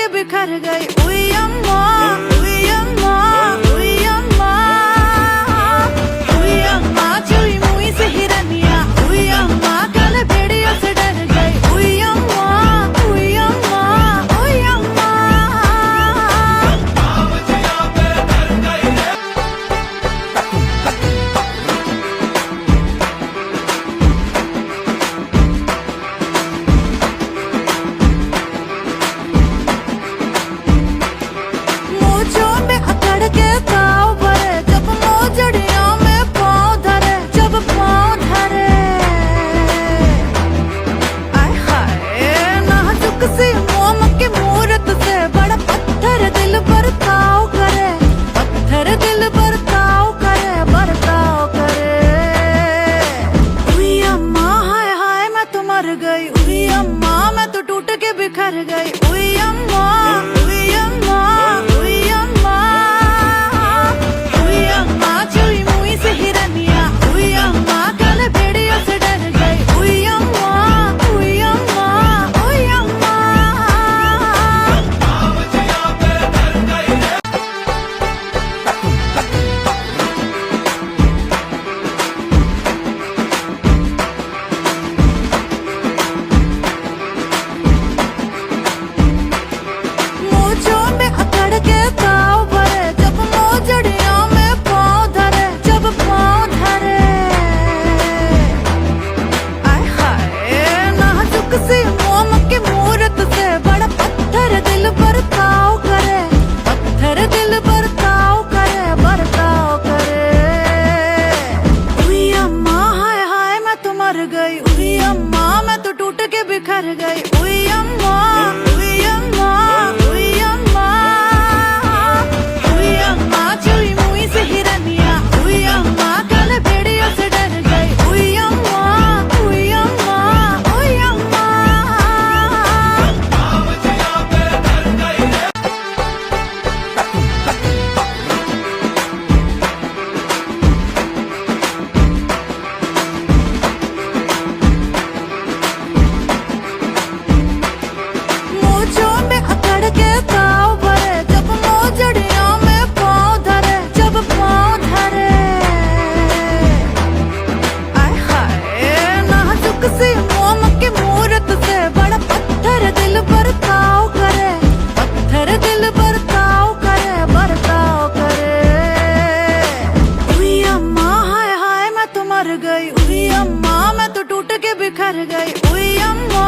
के बिखर गई। उई अम्मा, उई अम्मा, उई अम्मा, उई अम्मा चुई मुई से हिरनिया। उई अम्मा कल भेड़ियों से डर गई। उई अम्मा, उई अम्मा, उई अम्मा। मोजों में अकड़ के ताव भरे, जब मोजड़ियों में पाँव धरे, जब पाँव धरे। आय हाय नाजुक सी मोम की मूरत से बड़ा पत्थर दिल पर ताव करे। पत्थर दिल पर ताव करे, बरताव करे। उई अम्मा हाय हाय मैं तो मर गई। उई अम्मा मैं तो टूट के बिखर गई। उई अम्मा, उई अम्मा, उई अम्मा, उई अम्मा चुई मुई से हिरनिया। उई अम्मा कल भेड़ियों से डर गई। उई अम्मा, उई अम्मा, उई अम्मा। मोजों में अकड़ के ताव भरे, जब मोजड़ियों में पाँव धरे, जब पाँव धरे। आय हाय नाजुक सी मोम की मूरत से बड़ा पत्थर दिल पर ताव करे। पत्थर दिल पर ताव करे, बरताव करे। उई अम्मा हाय हाय मैं तो मर गई। उई अम्मा मैं तो टूट के बिखर गई। उई अम्मा, उई अम्मा, उई अम्मा, उई अम्मा चुई मुई से हिरनिया। उई अम्मा कल भेड़ियों से डर गई। उई अम्मा, उई अम्मा, उई अम्मा। मोजों में अकड़ के ताव भरे, जब मोजड़ियों में पाँव धरे, जब पाँव धरे। आय हाय नाजुक सी मोम की मूरत से बड़ा पत्थर दिल पर ताव करे। पत्थर दिल पर ताव करे, बरताव करे। उई अम्मा हाय हाय मैं तो मर गई। उई अम्मा मैं तो टूट के बिखर गई। उई अम्मा,